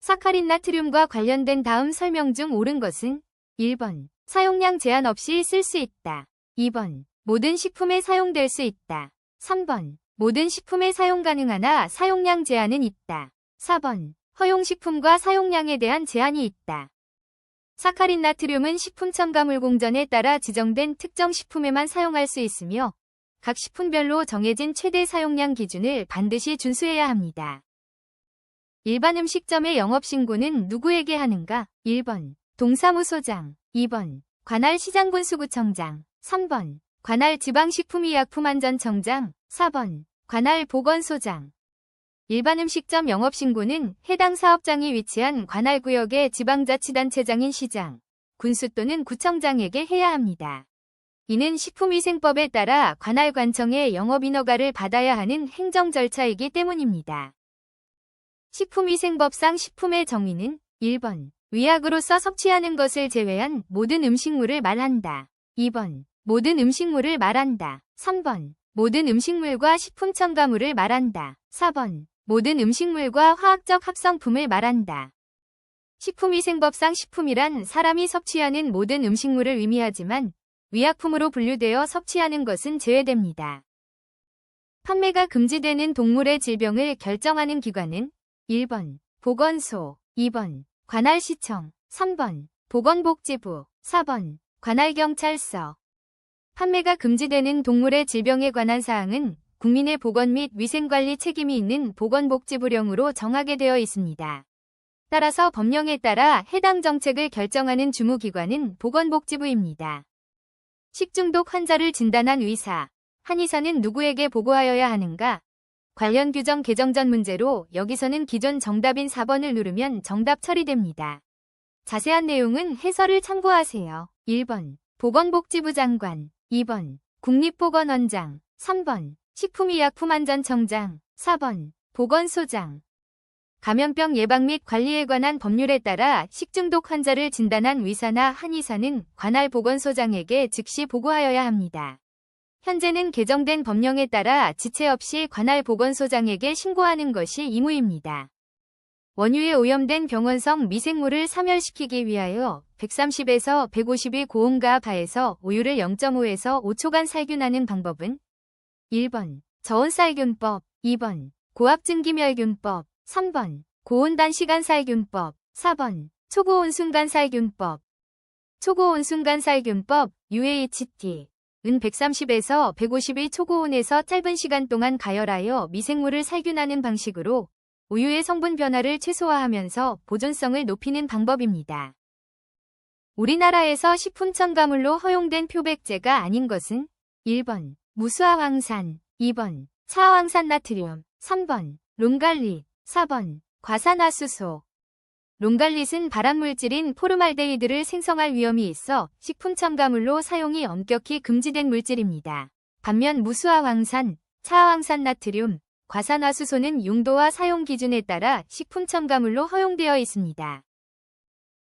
사카린 나트륨과 관련된 다음 설명 중 옳은 것은 1번. 사용량 제한 없이 쓸 수 있다. 2번. 모든 식품에 사용될 수 있다. 3번. 모든 식품에 사용 가능하나 사용량 제한은 있다. 4번. 허용식품과 사용량에 대한 제한이 있다. 사카린 나트륨은 식품 첨가물 공전에 따라 지정된 특정 식품에만 사용할 수 있으며 각 식품별로 정해진 최대 사용량 기준을 반드시 준수해야 합니다. 일반 음식점의 영업신고는 누구에게 하는가? 1번. 동사무소장. 2번. 관할 시장군수구청장. 3번. 관할 지방식품의약품안전청장. 4번. 관할 보건소장. 일반 음식점 영업신고는 해당 사업장이 위치한 관할구역의 지방자치단체장인 시장, 군수 또는 구청장에게 해야 합니다. 이는 식품위생법에 따라 관할관청의 영업인허가를 받아야 하는 행정 절차이기 때문입니다. 식품위생법상 식품의 정의는 1번. 위약으로서 섭취하는 것을 제외한 모든 음식물을 말한다. 2번. 모든 음식물을 말한다. 3번. 모든 음식물과 식품 첨가물을 말한다. 4번. 모든 음식물과 화학적 합성품을 말한다. 식품위생법상 식품이란 사람이 섭취하는 모든 음식물을 의미하지만 위약품으로 분류되어 섭취하는 것은 제외됩니다. 판매가 금지되는 동물의 질병을 결정하는 기관은 1번. 보건소. 2번. 관할시청. 3번. 보건복지부. 4번. 관할경찰서. 판매가 금지되는 동물의 질병에 관한 사항은 국민의 보건 및 위생관리 책임이 있는 보건복지부령으로 정하게 되어 있습니다. 따라서 법령에 따라 해당 정책을 결정하는 주무기관은 보건복지부입니다. 식중독 환자를 진단한 의사, 한의사는 누구에게 보고하여야 하는가? 관련 규정 개정 전 문제로 여기서는 기존 정답인 4번을 누르면 정답 처리됩니다. 자세한 내용은 해설을 참고하세요. 1번. 보건복지부 장관. 2번. 국립보건원장. 3번. 식품의약품안전청장. 4번. 보건소장. 감염병 예방 및 관리에 관한 법률에 따라 식중독 환자를 진단한 의사나 한의사는 관할 보건소장에게 즉시 보고하여야 합니다. 현재는 개정된 법령에 따라 지체 없이 관할 보건소장에게 신고하는 것이 의무입니다. 원유에 오염된 병원성 미생물을 사멸시키기 위하여 130에서 150의 고온가 하에서 우유를 0.5에서 5초간 살균하는 방법은 1번. 저온살균법. 2번. 고압증기멸균법. 3번. 고온단시간살균법. 4번. 초고온순간살균법. 초고온순간살균법 UHT 은 130에서 150의 초고온에서 짧은 시간 동안 가열하여 미생물을 살균하는 방식으로 우유의 성분 변화를 최소화하면서 보존성을 높이는 방법입니다. 우리나라에서 식품 첨가물로 허용된 표백제가 아닌 것은 1번. 무수화황산. 2번. 차화황산 나트륨. 3번. 롱갈릿. 4번. 과산화수소. 롱갈릿은 발암물질인 포르말데히드를 생성할 위험이 있어 식품 첨가물로 사용이 엄격히 금지된 물질입니다. 반면 무수화황산, 차화황산 나트륨, 과산화수소는 용도와 사용 기준에 따라 식품 첨가물로 허용되어 있습니다.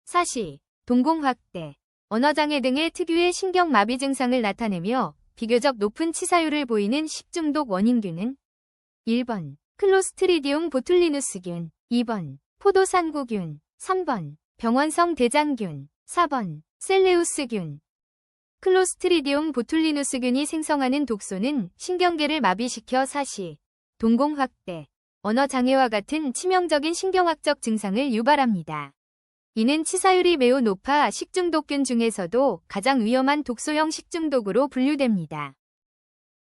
사시, 동공확대, 언어장애 등의 특유의 신경마비 증상을 나타내며 비교적 높은 치사율을 보이는 식중독 원인균은 1번. 클로스트리디움 보툴리누스균. 2번. 포도상구균. 3번. 병원성 대장균. 4번. 셀레우스균. 클로스트리디움 보툴리누스균이 생성하는 독소는 신경계를 마비시켜 사시, 동공확대, 언어장애와 같은 치명적인 신경학적 증상을 유발합니다. 이는 치사율이 매우 높아 식중독균 중에서도 가장 위험한 독소형 식중독으로 분류됩니다.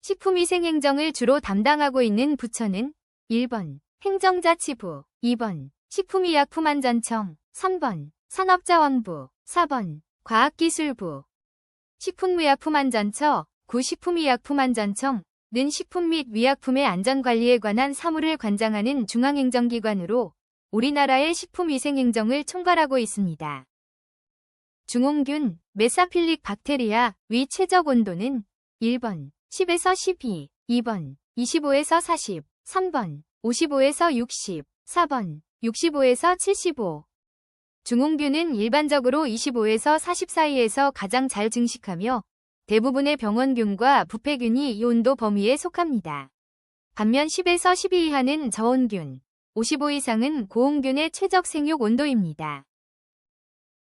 식품위생행정을 주로 담당하고 있는 부처는 1번. 행정자치부. 2번. 식품의약품안전청. 3번. 산업자원부. 4번. 과학기술부. 식품의약품안전처, 구식품의약품안전청는 식품 및 의약품의 안전관리에 관한 사무를 관장하는 중앙행정기관으로 우리나라의 식품위생행정을 총괄하고 있습니다. 중홍균, 메사필릭 박테리아 위 최적 온도는 1번. 10에서 12, 2번. 25에서 40, 3번. 55에서 60, 4번. 65에서 75. 중홍균은 일반적으로 25에서 40 사이에서 가장 잘 증식하며 대부분의 병원균과 부패균이 이 온도 범위에 속합니다. 반면 10에서 12 이하는 저온균, 55 이상은 고온균의 최적 생육 온도입니다.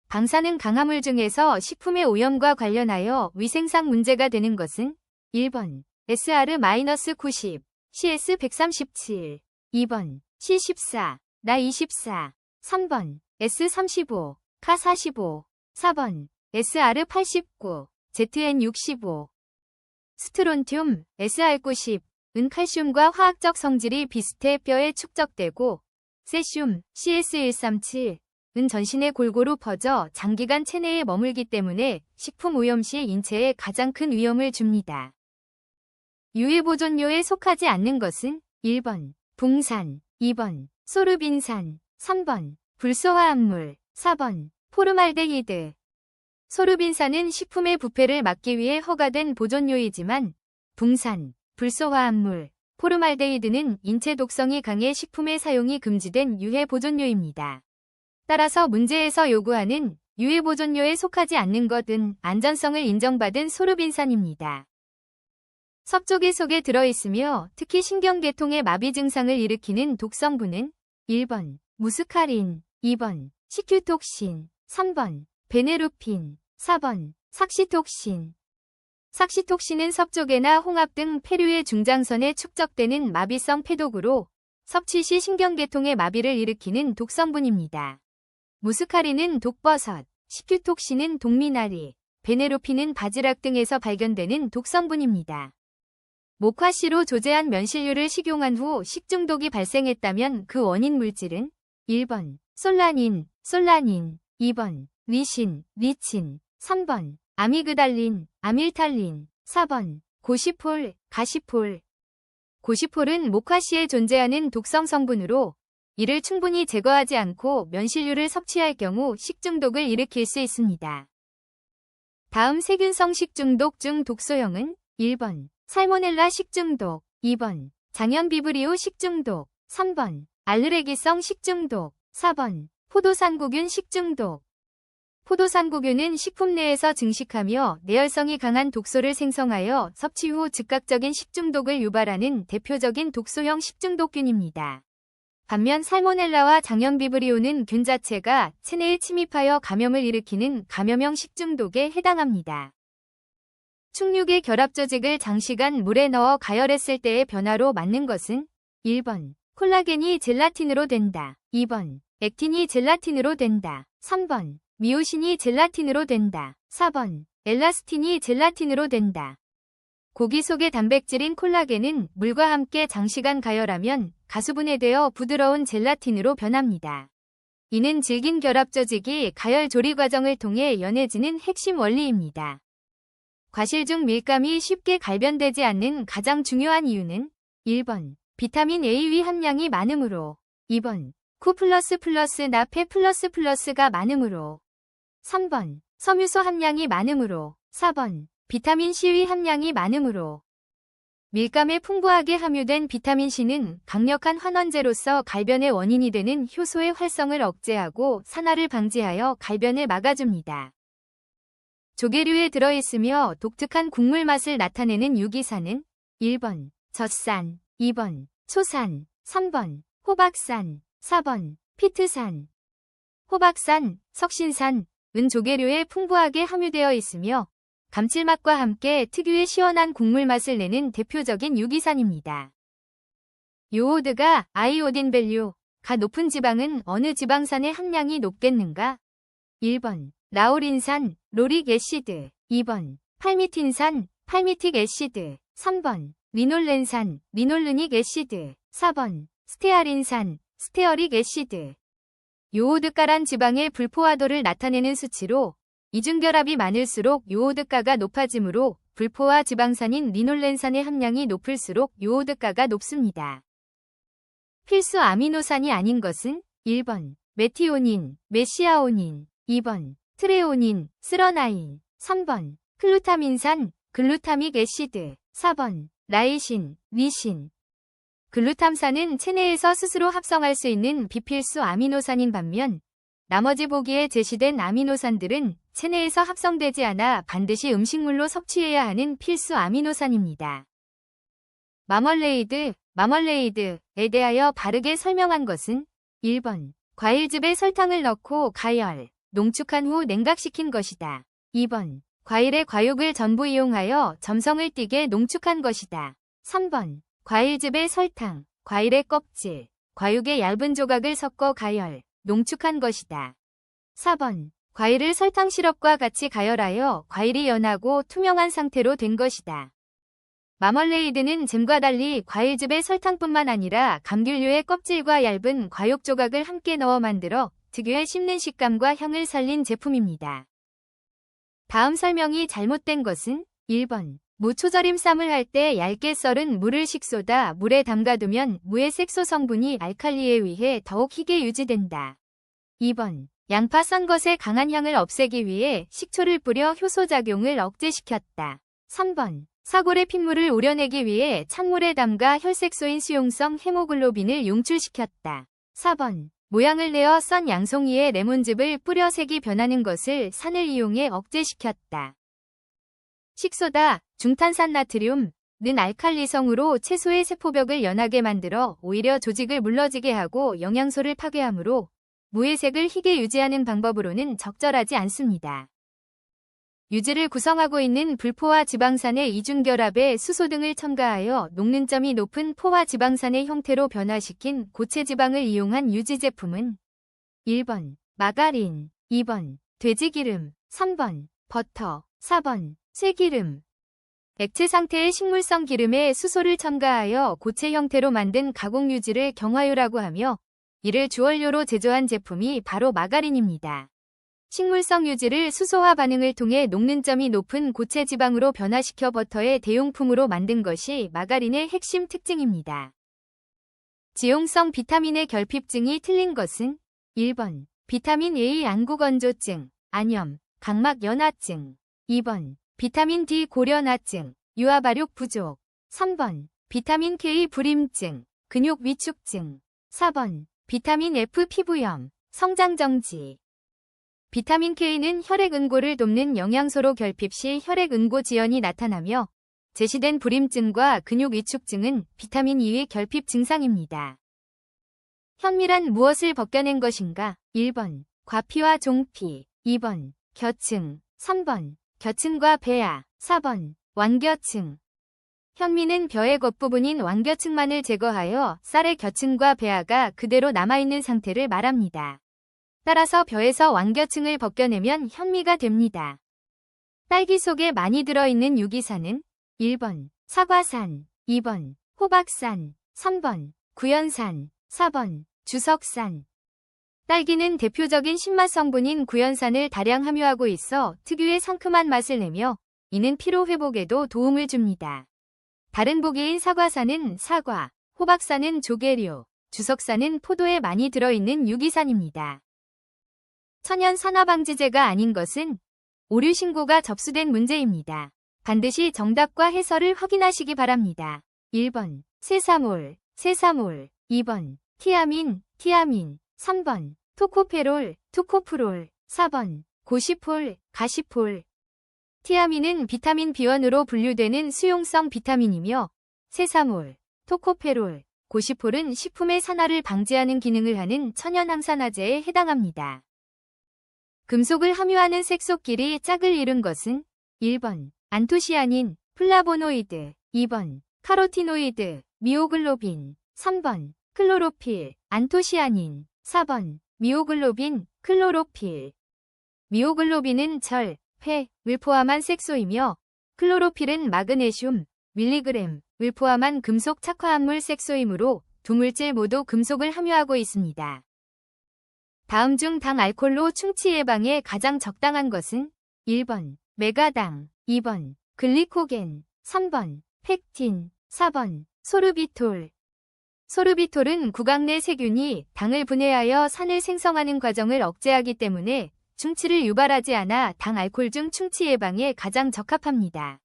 방사능 강화물 중에서 식품의 오염과 관련하여 위생상 문제가 되는 것은 1번 SR-90, CS137, 2번 C14, 나24, 3번 S35, K45, 4번 SR89, ZN65. 스트론튬, SR90, 은 칼슘과 화학적 성질이 비슷해 뼈에 축적되고, 세슘, CS137, 은 전신에 골고루 퍼져 장기간 체내에 머물기 때문에 식품 오염 시 인체에 가장 큰 위험을 줍니다. 유해보존료에 속하지 않는 것은 1번 붕산, 2번 소르빈산, 3번 불소화합물, 4번 포르말데히드. 소르빈산은 식품의 부패를 막기 위해 허가된 보존료이지만 붕산, 불소화합물, 포르말데히드는 인체 독성이 강해 식품의 사용이 금지된 유해 보존료입니다. 따라서 문제에서 요구하는 유해 보존료에 속하지 않는 것은 안전성을 인정받은 소르빈산입니다. 섭조기 속에 들어있으며 특히 신경계통의 마비 증상을 일으키는 독성분은 1번 무스카린, 2번 시큐톡신, 3번 베네루핀, 4번 삭시톡신. 삭시톡신은 섭조개나 홍합 등 폐류의 중장선에 축적되는 마비성 폐독으로 섭취 시 신경계통의 마비를 일으키는 독성분입니다. 무스카린은 독버섯, 시큐톡신은 동미나리, 베네로핀은 바지락 등에서 발견되는 독성분입니다. 목화씨로 조제한 면실류를 식용한 후 식중독이 발생했다면 그 원인 물질은 1번 솔라닌, 2번 리신, 리친, 3번 아미그달린, 아밀탈린, 4번 고시폴, 가시폴. 고시폴은 목화씨에 존재하는 독성 성분으로 이를 충분히 제거하지 않고 면실류를 섭취할 경우 식중독을 일으킬 수 있습니다. 다음 세균성 식중독 중 독소형은 1번 살모넬라 식중독, 2번 장염비브리오 식중독, 3번 알르레기성 식중독, 4번 포도상구균 식중독. 포도상구균은 식품 내에서 증식하며 내열성이 강한 독소를 생성하여 섭취 후 즉각적인 식중독을 유발하는 대표적인 독소형 식중독균입니다. 반면 살모넬라와 장염비브리오는 균 자체가 체내에 침입하여 감염을 일으키는 감염형 식중독에 해당합니다. 충육의 결합조직을 장시간 물에 넣어 가열했을 때의 변화로 맞는 것은 1번 콜라겐이 젤라틴으로 된다, 2번 액틴이 젤라틴으로 된다, 3번 미오신이 젤라틴으로 된다, 4번 엘라스틴이 젤라틴으로 된다. 고기 속의 단백질인 콜라겐은 물과 함께 장시간 가열하면 가수분해되어 부드러운 젤라틴으로 변합니다. 이는 질긴 결합조직이 가열 조리 과정을 통해 연해지는 핵심 원리입니다. 과실 중 밀감이 쉽게 갈변되지 않는 가장 중요한 이유는 1번 비타민 A 위 함량이 많으므로, 2번 쿠++, 나, 페++가 많으므로, 3번 섬유소 함량이 많으므로, 4번 비타민 C 위 함량이 많으므로. 밀감에 풍부하게 함유된 비타민 C는 강력한 환원제로서 갈변의 원인이 되는 효소의 활성을 억제하고 산화를 방지하여 갈변을 막아줍니다. 조개류에 들어있으며 독특한 국물 맛을 나타내는 유기산은 1번 젖산, 2번 초산, 3번 호박산, 4번 피트산. 호박산, 석신산, 은 조개류에 풍부하게 함유되어 있으며 감칠맛과 함께 특유의 시원한 국물 맛을 내는 대표적인 유기산입니다. 요오드가 아이오딘 밸류가 높은 지방은 어느 지방산의 함량이 높겠는가? 1번 라우린산, 로릭 애시드, 2번 팔미틴산, 팔미틱 애시드, 3번 리놀렌산, 리놀르닉 애시드, 4번 스테아린산, 스테어릭 애시드. 요오드가란 지방의 불포화도를 나타내는 수치로 이중결합이 많을수록 요오드가가 높아지므로 불포화 지방산인 리놀렌산의 함량이 높을수록 요오드가가 높습니다. 필수 아미노산이 아닌 것은 1번 메티오닌, 메시아오닌, 2번 트레오닌, 스러나인, 3번 글루타민산, 글루타믹 애시드, 4번 라이신, 리신. 글루탐산은 체내에서 스스로 합성할 수 있는 비필수 아미노산인 반면 나머지 보기에 제시된 아미노산들은 체내에서 합성되지 않아 반드시 음식물로 섭취해야 하는 필수 아미노산입니다. 마멀레이드, 마멀레이드에 대하여 바르게 설명한 것은 1번. 과일즙에 설탕을 넣고 가열, 농축한 후 냉각시킨 것이다. 2번. 과일의 과육을 전부 이용하여 점성을 띠게 농축한 것이다. 3번. 과일즙에 설탕, 과일의 껍질, 과육의 얇은 조각을 섞어 가열, 농축한 것이다. 4번. 과일을 설탕 시럽과 같이 가열하여 과일이 연하고 투명한 상태로 된 것이다. 마멀레이드는 잼과 달리 과일즙에 설탕뿐만 아니라 감귤류의 껍질과 얇은 과육 조각을 함께 넣어 만들어 특유의 씹는 식감과 향을 살린 제품입니다. 다음 설명이 잘못된 것은 1번. 무 초절임 쌈을 할 때 얇게 썰은 무를 식소다 물에 담가두면 무의 색소 성분이 알칼리에 의해 더욱 희게 유지된다. 2번. 양파 썬 것의 강한 향을 없애기 위해 식초를 뿌려 효소작용을 억제시켰다. 3번. 사골의 핏물을 우려내기 위해 찬물에 담가 혈색소인 수용성 헤모글로빈을 용출시켰다. 4번. 모양을 내어 썬 양송이에 레몬즙을 뿌려 색이 변하는 것을 산을 이용해 억제시켰다. 식소다, 중탄산나트륨은 알칼리성으로 채소의 세포벽을 연하게 만들어 오히려 조직을 물러지게 하고 영양소를 파괴하므로 무의 색을 희게 유지하는 방법으로는 적절하지 않습니다. 유지를 구성하고 있는 불포화 지방산의 이중결합에 수소 등을 첨가하여 녹는점이 높은 포화 지방산의 형태로 변화시킨 고체 지방을 이용한 유지 제품은 1번. 마가린, 2번. 돼지기름, 3번. 버터, 4번. 쇠기름. 액체 상태의 식물성 기름에 수소를 첨가하여 고체 형태로 만든 가공유지를 경화유라고 하며 이를 주원료로 제조한 제품이 바로 마가린입니다. 식물성 유지를 수소화 반응을 통해 녹는점이 높은 고체 지방으로 변화시켜 버터의 대용품으로 만든 것이 마가린의 핵심 특징입니다. 지용성 비타민의 결핍증이 틀린 것은 1번. 비타민 A 안구건조증, 안염, 각막 연화증. 2번. 비타민 D 고련화증, 유아발육 부족. 3번. 비타민 K 불임증, 근육 위축증. 4번. 비타민 F 피부염, 성장정지. 비타민 K는 혈액응고를 돕는 영양소로 결핍 시 혈액응고 지연이 나타나며 제시된 불임증과 근육 위축증은 비타민 E의 결핍 증상입니다. 현미란 무엇을 벗겨낸 것인가? 1번. 과피와 종피. 2번. 겨층. 3번. 겨층과 배아. 4번. 완겨층. 현미는 벼의 겉부분인 완겨층만을 제거하여 쌀의 겨층과 배아가 그대로 남아있는 상태를 말합니다. 따라서 벼에서 완겨층을 벗겨내면 현미가 됩니다. 딸기 속에 많이 들어있는 유기산은 1번. 사과산, 2번. 호박산, 3번. 구연산, 4번. 주석산. 딸기는 대표적인 신맛 성분인 구연산을 다량 함유하고 있어 특유의 상큼한 맛을 내며 이는 피로 회복에도 도움을 줍니다. 다른 보기인 사과산은 사과, 호박산은 조개류, 주석산은 포도에 많이 들어있는 유기산입니다. 천연 산화방지제가 아닌 것은 오류 신고가 접수된 문제입니다. 반드시 정답과 해설을 확인하시기 바랍니다. 1번. 세사몰, 세사몰. 2번. 티아민, 티아민. 3번. 토코페롤, 토코프롤. 4번. 고시폴, 가시폴. 티아민은 비타민 B1으로 분류되는 수용성 비타민이며 세사몰, 토코페롤, 고시폴은 식품의 산화를 방지하는 기능을 하는 천연 항산화제에 해당합니다. 금속을 함유하는 색소끼리 짝을 이룬 것은 1번. 안토시아닌, 플라보노이드. 2번. 카로티노이드, 미오글로빈. 3번. 클로로필, 안토시아닌. 4번. 미오글로빈, 클로로필. 미오글로빈은 절, 폐를 포함한 색소이며 클로로필은 마그네슘, 밀리그램을 포함한 금속 착화합물 색소이므로 두 물질 모두 금속을 함유하고 있습니다. 다음 중 당 알코올로 충치 예방에 가장 적당한 것은 1번. 메가당, 2번. 글리코겐, 3번. 펙틴, 4번. 소르비톨. 소르비톨은 구강 내 세균이 당을 분해하여 산을 생성하는 과정을 억제하기 때문에 충치를 유발하지 않아 당 알코올 중 충치 예방에 가장 적합합니다.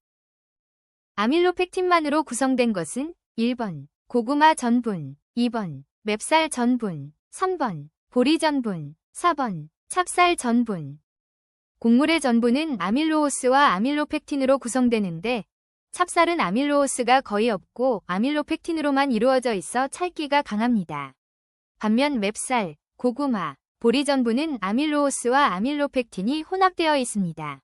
아밀로펙틴만으로 구성된 것은 1번. 고구마 전분, 2번. 맵쌀 전분, 3번. 보리 전분, 4번. 찹쌀 전분. 곡물의 전분은 아밀로오스와 아밀로펙틴으로 구성되는데 찹쌀은 아밀로오스가 거의 없고 아밀로펙틴으로만 이루어져 있어 찰기가 강합니다. 반면 맵쌀, 고구마, 보리전분은 아밀로오스와 아밀로펙틴이 혼합되어 있습니다.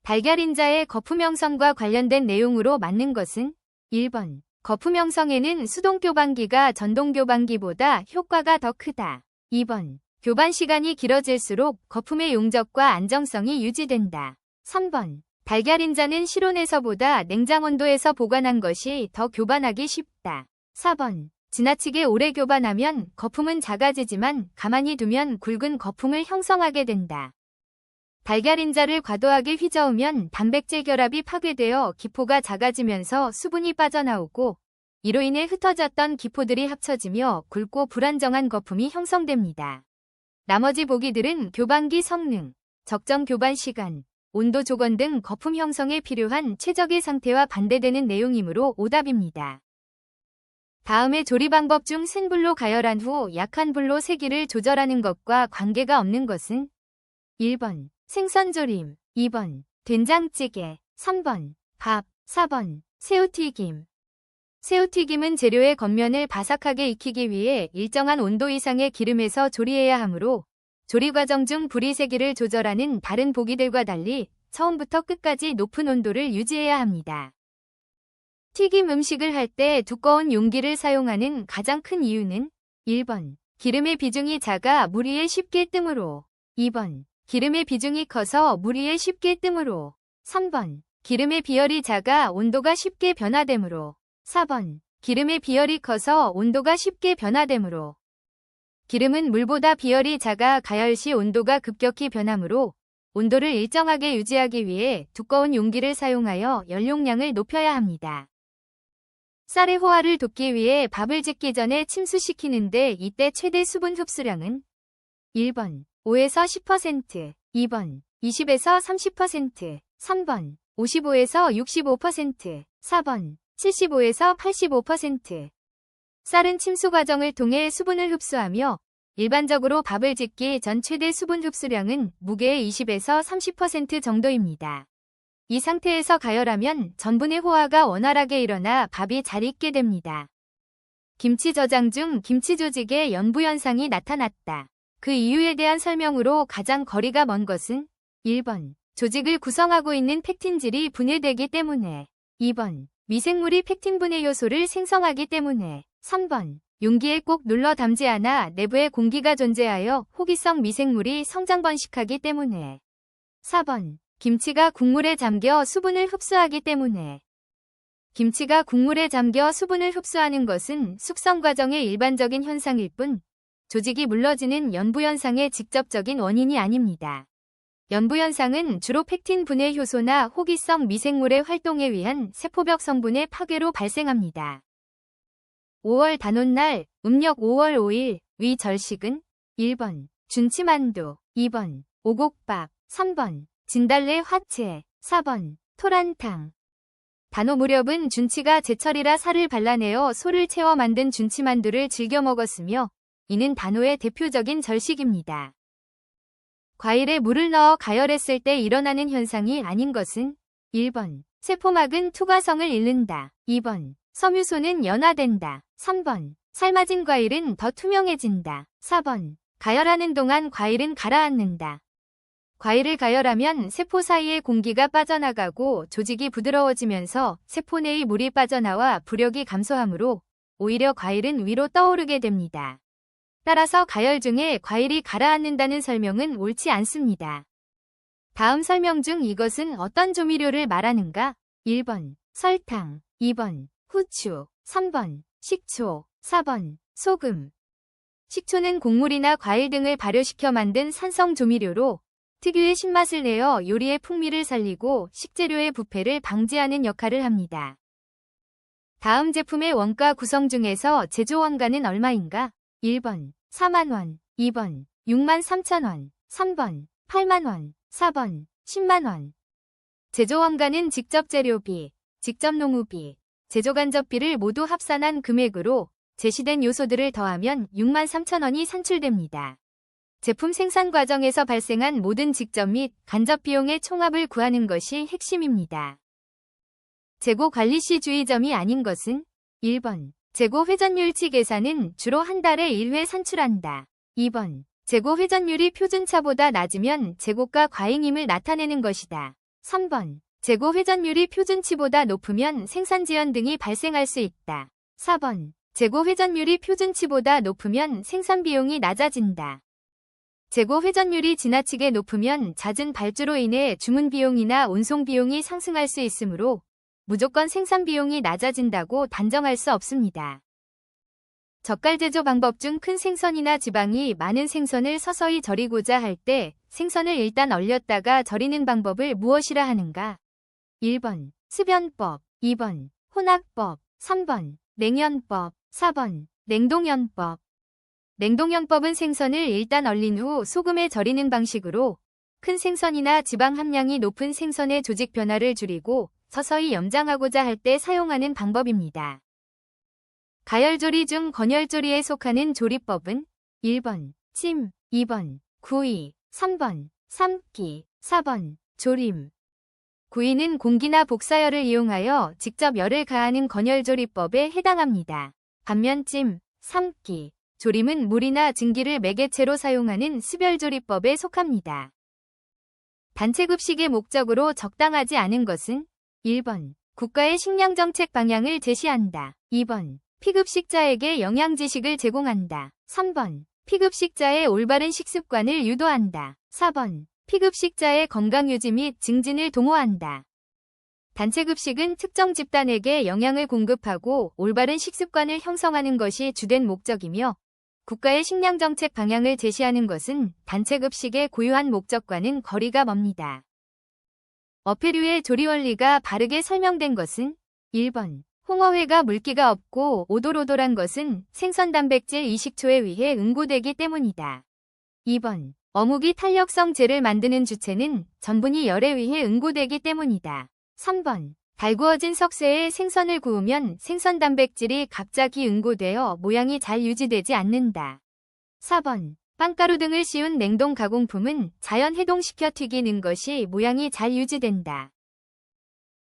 달걀인자의 거품 형성과 관련된 내용으로 맞는 것은 1번. 거품 형성에는 수동 교반기가 전동 교반기보다 효과가 더 크다. 2번. 교반 시간이 길어질수록 거품의 용적과 안정성이 유지된다. 3번. 달걀인자는 실온에서보다 냉장온도에서 보관한 것이 더 교반하기 쉽다. 4번. 지나치게 오래 교반하면 거품은 작아지지만 가만히 두면 굵은 거품을 형성하게 된다. 달걀인자를 과도하게 휘저으면 단백질 결합이 파괴되어 기포가 작아지면서 수분이 빠져나오고 이로 인해 흩어졌던 기포들이 합쳐지며 굵고 불안정한 거품이 형성됩니다. 나머지 보기들은 교반기 성능, 적정 교반 시간, 온도 조건 등 거품 형성에 필요한 최적의 상태와 반대되는 내용이므로 오답입니다. 다음의 조리 방법 중 센 불로 가열한 후 약한 불로 세기를 조절하는 것과 관계가 없는 것은 1번. 생선조림, 2번. 된장찌개, 3번. 밥, 4번. 새우튀김. 새우튀김은 재료의 겉면을 바삭하게 익히기 위해 일정한 온도 이상의 기름에서 조리해야 하므로 조리 과정 중 불의 세기를 조절하는 다른 보기들과 달리 처음부터 끝까지 높은 온도를 유지해야 합니다. 튀김 음식을 할 때 두꺼운 용기를 사용하는 가장 큰 이유는 1번. 기름의 비중이 작아 물 위에 쉽게 뜨므로 2번. 기름의 비중이 커서 물 위에 쉽게 뜨므로 3번. 기름의 비열이 작아 온도가 쉽게 변화되므로 4번. 기름의 비열이 커서 온도가 쉽게 변화되므로 기름은 물보다 비열이 작아 가열 시 온도가 급격히 변하므로 온도를 일정하게 유지하기 위해 두꺼운 용기를 사용하여 연용량을 높여야 합니다. 쌀의 호화를 돕기 위해 밥을 짓기 전에 침수시키는데 이때 최대 수분 흡수량은 1번 5에서 10%, 2번 20에서 30%, 3번 55에서 65%, 4번 75에서 85%. 쌀은 침수 과정을 통해 수분을 흡수하며 일반적으로 밥을 짓기 전 최대 수분 흡수량은 무게의 20에서 30% 정도입니다. 이 상태에서 가열하면 전분의 호화가 원활하게 일어나 밥이 잘 익게 됩니다. 김치 저장 중 김치 조직에 연부 현상이 나타났다. 그 이유에 대한 설명으로 가장 거리가 먼 것은 1번. 조직을 구성하고 있는 펙틴질이 분해되기 때문에 2번. 미생물이 펙틴 분해 요소를 생성하기 때문에 3번. 용기에 꼭 눌러 담지 않아 내부에 공기가 존재하여 호기성 미생물이 성장 번식하기 때문에 4번. 김치가 국물에 잠겨 수분을 흡수하기 때문에 김치가 국물에 잠겨 수분을 흡수하는 것은 숙성 과정의 일반적인 현상일 뿐 조직이 물러지는 연부 현상의 직접적인 원인이 아닙니다. 연부 현상은 주로 펙틴 분해 효소나 호기성 미생물의 활동에 의한 세포벽 성분의 파괴로 발생합니다. 5월 단오날, 음력 5월 5일, 위 절식은 1번 준치만두, 2번 오곡밥, 3번 진달래 화채, 4번 토란탕. 단오 무렵은 준치가 제철이라 살을 발라내어 소를 채워 만든 준치만두를 즐겨 먹었으며 이는 단오의 대표적인 절식입니다. 과일에 물을 넣어 가열했을 때 일어나는 현상이 아닌 것은 1번. 세포막은 투과성을 잃는다. 2번. 섬유소는 연화된다. 3번. 삶아진 과일은 더 투명해진다. 4번. 가열하는 동안 과일은 가라앉는다. 과일을 가열하면 세포 사이의 공기가 빠져나가고 조직이 부드러워지면서 세포 내의 물이 빠져나와 부력이 감소하므로 오히려 과일은 위로 떠오르게 됩니다. 따라서 가열 중에 과일이 가라앉는다는 설명은 옳지 않습니다. 다음 설명 중 이것은 어떤 조미료를 말하는가? 1번 설탕, 2번 후추, 3번 식초, 4번 소금. 식초는 곡물이나 과일 등을 발효시켜 만든 산성 조미료로 특유의 신맛을 내어 요리의 풍미를 살리고 식재료의 부패를 방지하는 역할을 합니다. 다음 제품의 원가 구성 중에서 제조 원가는 얼마인가? 1번 4만원, 2번 6만 3천원, 3번 8만원, 4번 10만원. 제조 원가는 직접 재료비, 직접 농우비, 제조 간접비를 모두 합산한 금액으로 제시된 요소들을 더하면 6만 3천원이 산출됩니다. 제품 생산 과정에서 발생한 모든 직접 및 간접 비용의 총합을 구하는 것이 핵심입니다. 재고 관리 시 주의점이 아닌 것은 1번. 재고 회전율치 계산은 주로 한 달에 1회 산출한다. 2번. 재고 회전율이 표준차보다 낮으면 재고가 과잉임을 나타내는 것이다. 3번. 재고 회전율이 표준치보다 높으면 생산 지연 등이 발생할 수 있다. 4번. 재고 회전율이 표준치보다 높으면 생산 비용이 낮아진다. 재고 회전율이 지나치게 높으면 잦은 발주로 인해 주문 비용이나 운송 비용이 상승할 수 있으므로 무조건 생산 비용이 낮아진다고 단정할 수 없습니다. 젓갈 제조 방법 중 큰 생선이나 지방이 많은 생선을 서서히 절이고자 할 때 생선을 일단 얼렸다가 절이는 방법을 무엇이라 하는가? 1번. 수변법, 2번. 혼합법, 3번. 냉연법, 4번. 냉동연법. 냉동연법은 생선을 일단 얼린 후 소금에 절이는 방식으로 큰 생선이나 지방 함량이 높은 생선의 조직 변화를 줄이고 서서히 염장하고자 할 때 사용하는 방법입니다. 가열조리 중 건열조리에 속하는 조리법은 1번. 찜, 2번. 구이, 3번. 삶기, 4번. 조림. 구이는 공기나 복사열을 이용하여 직접 열을 가하는 건열조리법에 해당합니다. 반면 찜, 삶기, 조림은 물이나 증기를 매개체로 사용하는 수별조리법에 속합니다. 단체급식의 목적으로 적당하지 않은 것은 1번. 국가의 식량정책 방향을 제시한다. 2번. 피급식자에게 영양지식을 제공한다. 3번. 피급식자의 올바른 식습관을 유도한다. 4번. 피급식자의 건강유지 및 증진을 도모한다. 단체급식은 특정 집단에게 영양을 공급하고 올바른 식습관을 형성하는 것이 주된 목적이며 국가의 식량정책 방향을 제시하는 것은 단체급식의 고유한 목적과는 거리가 멉니다. 어패류의 조리 원리가 바르게 설명된 것은 1번. 홍어회가 물기가 없고 오돌오돌한 것은 생선 단백질 이식초에 의해 응고되기 때문이다. 2번. 어묵이 탄력성 젤을 만드는 주체는 전분이 열에 의해 응고되기 때문이다. 3번. 달구어진 석쇠에 생선을 구우면 생선 단백질이 갑자기 응고되어 모양이 잘 유지되지 않는다. 4번. 빵가루 등을 씌운 냉동 가공품은 자연 해동시켜 튀기는 것이 모양이 잘 유지된다.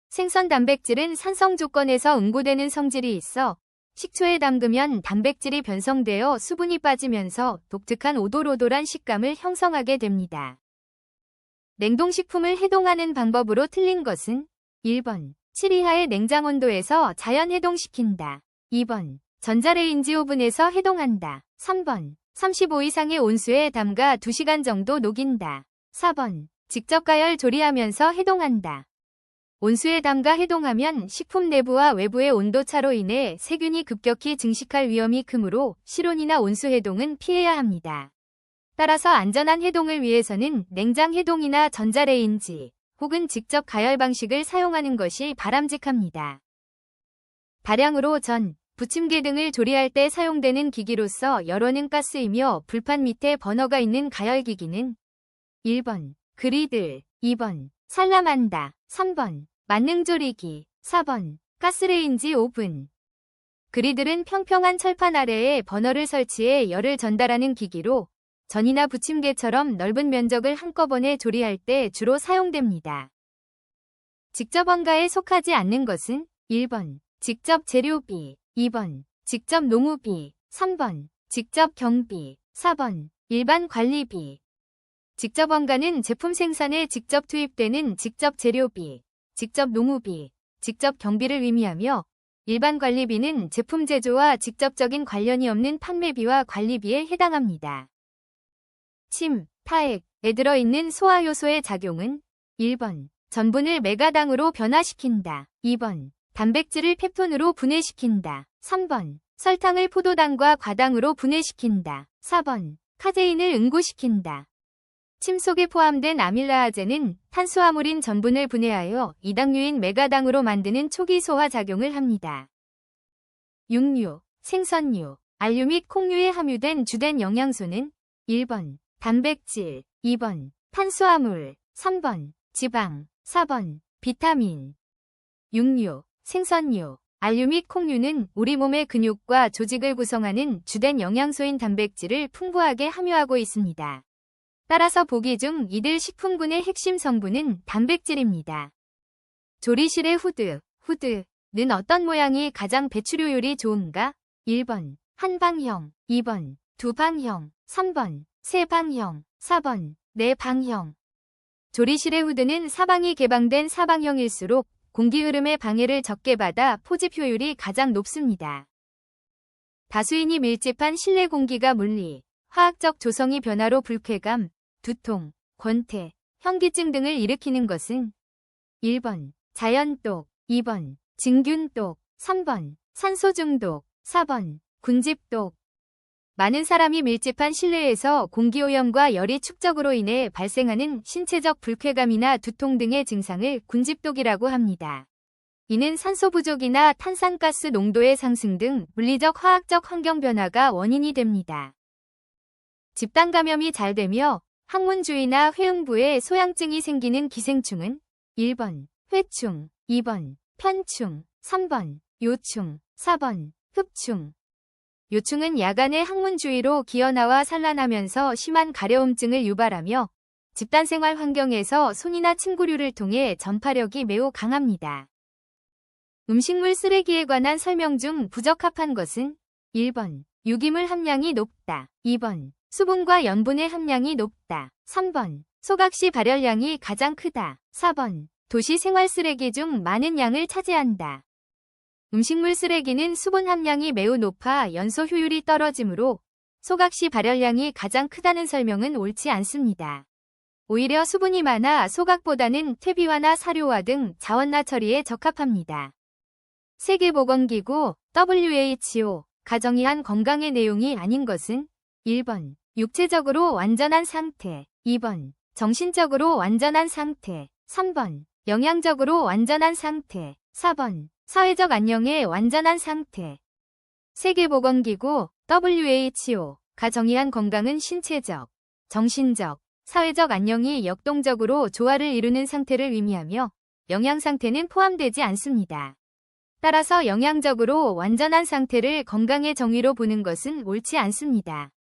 생선 단백질은 산성 조건에서 응고되는 성질이 있어 식초에 담그면 단백질이 변성되어 수분이 빠지면서 독특한 오돌오돌한 식감을 형성하게 됩니다. 냉동식품을 해동하는 방법으로 틀린 것은 1번. 7 이하의 냉장 온도에서 자연 해동시킨다. 2번. 전자레인지 오븐에서 해동한다. 3번. 35 이상의 온수에 담가 2시간 정도 녹인다. 4번. 직접 가열 조리하면서 해동한다. 온수에 담가 해동하면 식품 내부와 외부의 온도차로 인해 세균이 급격히 증식할 위험이 크므로 실온이나 온수 해동은 피해야 합니다. 따라서 안전한 해동을 위해서는 냉장 해동이나 전자레인지 혹은 직접 가열 방식을 사용하는 것이 바람직합니다. 다량으로 전, 부침개 등을 조리할 때 사용되는 기기로서 열원은 가스이며 불판 밑에 버너가 있는 가열기기는 1번. 그리들, 2번. 살라만다, 3번. 만능조리기, 4번. 가스레인지 오븐. 그리들은 평평한 철판 아래에 버너를 설치해 열을 전달하는 기기로 전이나 부침개처럼 넓은 면적을 한꺼번에 조리할 때 주로 사용됩니다. 직접 원가에 속하지 않는 것은 1번. 직접 재료비, 2번. 직접 농우비, 3번. 직접 경비, 4번. 일반 관리비. 직접 원가는 제품 생산에 직접 투입되는 직접 재료비, 직접 농우비, 직접 경비를 의미하며 일반 관리비는 제품 제조와 직접적인 관련이 없는 판매비와 관리비에 해당합니다. 침, 타액에 들어있는 소화효소의 작용은 1번. 전분을 메가당으로 변화시킨다. 2번. 단백질을 펩톤으로 분해시킨다. 3번. 설탕을 포도당과 과당으로 분해시킨다. 4번. 카제인을 응고시킨다. 침 속에 포함된 아밀라아제는 탄수화물인 전분을 분해하여 이당류인 메가당으로 만드는 초기 소화 작용을 합니다. 육류, 생선류, 알류 및 콩류에 함유된 주된 영양소는 1번. 단백질, 2번. 탄수화물, 3번. 지방, 4번. 비타민. 육류, 생선류, 알류 및 콩류는 우리 몸의 근육과 조직을 구성하는 주된 영양소인 단백질을 풍부하게 함유하고 있습니다. 따라서 보기 중 이들 식품군의 핵심 성분은 단백질입니다. 조리실의 후드, 후드는 어떤 모양이 가장 배출효율이 좋은가? 1번 한방형, 2번 두방형, 3번 세방형, 4번 네방형. 조리실의 후드는 사방이 개방된 사방형일수록 공기 흐름의 방해를 적게 받아 포집 효율이 가장 높습니다. 다수인이 밀집한 실내 공기가 물리, 화학적 조성이 변화로 불쾌감, 두통, 권태, 현기증 등을 일으키는 것은 1번 자연독, 2번 진균독, 3번 산소중독, 4번 군집독. 많은 사람이 밀집한 실내에서 공기오염과 열이 축적으로 인해 발생하는 신체적 불쾌감이나 두통 등의 증상을 군집독이라고 합니다. 이는 산소 부족이나 탄산가스 농도의 상승 등 물리적 화학적 환경 변화가 원인이 됩니다. 집단 감염이 잘 되며 항문 주위나 회음부에 소양증이 생기는 기생충은 1번 회충, 2번 편충, 3번 요충, 4번 흡충. 요충은 야간에 항문 주위로 기어나와 산란하면서 심한 가려움증을 유발하며 집단생활 환경에서 손이나 침구류를 통해 전파력이 매우 강합니다. 음식물 쓰레기에 관한 설명 중 부적합한 것은 1번 유기물 함량이 높다, 2번 수분과 염분의 함량이 높다, 3번 소각시 발열량이 가장 크다, 4번 도시 생활 쓰레기 중 많은 양을 차지한다. 음식물 쓰레기는 수분 함량이 매우 높아 연소 효율이 떨어지므로 소각시 발열량이 가장 크다는 설명은 옳지 않습니다. 오히려 수분이 많아 소각보다는 퇴비화나 사료화 등 자원나 처리에 적합합니다. 세계보건기구 WHO가 정의한 건강의 내용이 아닌 것은 1번 육체적으로 완전한 상태, 2번 정신적으로 완전한 상태, 3번 영양적으로 완전한 상태, 4번 사회적 안녕의 완전한 상태. 세계보건기구 WHO가 정의한 건강은 신체적, 정신적, 사회적 안녕이 역동적으로 조화를 이루는 상태를 의미하며 영양 상태는 포함되지 않습니다. 따라서 영양적으로 완전한 상태를 건강의 정의로 보는 것은 옳지 않습니다.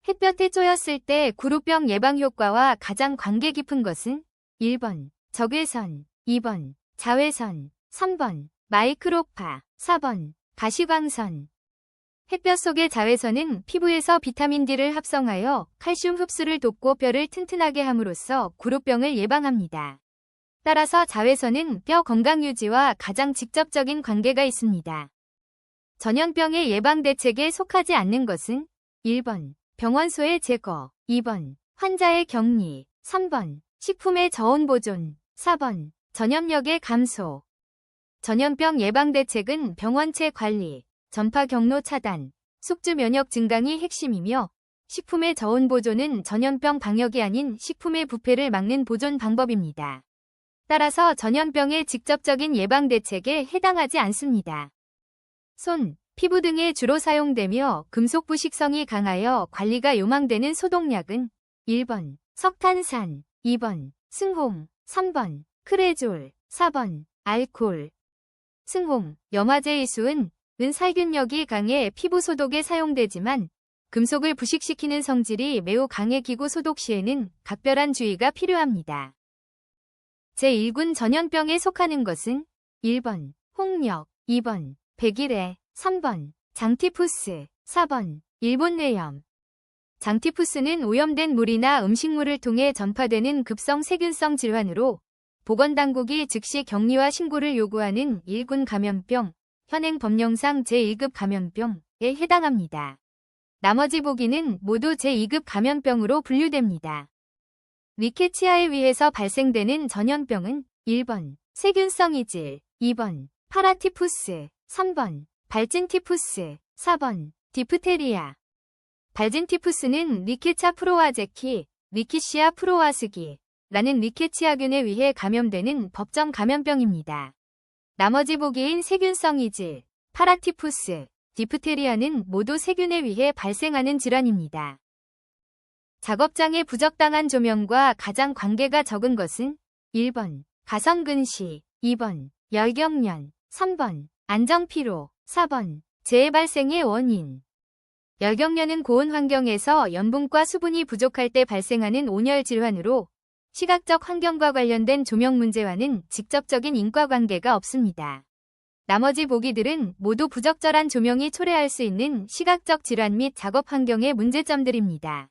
햇볕에 쪼였을 때 구루병 예방 효과와 가장 관계 깊은 것은 1번 적외선, 2번 자외선, 3번 마이크로파, 4번 가시광선. 햇볕 속의 자외선은 피부에서 비타민 D를 합성하여 칼슘 흡수를 돕고 뼈를 튼튼하게 함으로써 구루병을 예방합니다. 따라서 자외선은 뼈 건강 유지와 가장 직접적인 관계가 있습니다. 전염병의 예방 대책에 속하지 않는 것은 1번 병원소의 제거, 2번 환자의 격리, 3번 식품의 저온 보존, 4번 전염력의 감소. 전염병 예방 대책은 병원체 관리, 전파 경로 차단, 숙주 면역 증강이 핵심이며 식품의 저온 보존은 전염병 방역이 아닌 식품의 부패를 막는 보존 방법입니다. 따라서 전염병의 직접적인 예방 대책에 해당하지 않습니다. 손, 피부 등에 주로 사용되며 금속부 식성이 강하여 관리가 요망되는 소독약은 1번 석탄산, 2번 승홍, 3번 크레졸, 4번 알코올. 승홍, 염화제의 수은 살균력이 강해 피부 소독에 사용되지만 금속을 부식시키는 성질이 매우 강해 기구 소독 시에는 각별한 주의가 필요합니다. 제1군 전염병에 속하는 것은 1번 홍역, 2번 백일해, 3번 장티푸스, 4번 일본뇌염. 장티푸스는 오염된 물이나 음식물을 통해 전파되는 급성 세균성 질환으로 보건당국이 즉시 격리와 신고를 요구하는 1군 감염병, 현행 법령상 제1급 감염병에 해당합니다. 나머지 보기는 모두 제2급 감염병으로 분류됩니다. 리케치아에 의해서 발생되는 전염병은 1번 세균성 이질, 2번 파라티푸스, 3번 발진티푸스, 4번 디프테리아. 발진티푸스는 리케차 프로와제키, 리키시아 프로와스기 라는 리케치아균에 의해 감염되는 법정 감염병입니다. 나머지 보기인 세균성 이질, 파라티푸스, 디프테리아는 모두 세균에 의해 발생하는 질환입니다. 작업장에 부적당한 조명과 가장 관계가 적은 것은 1번 가성근시, 2번 열경련, 3번 안정피로, 4번 재해 발생의 원인. 열경련은 고온 환경에서 염분과 수분이 부족할 때 발생하는 온열 질환으로 시각적 환경과 관련된 조명 문제와는 직접적인 인과관계가 없습니다. 나머지 보기들은 모두 부적절한 조명이 초래할 수 있는 시각적 질환 및 작업 환경의 문제점들입니다.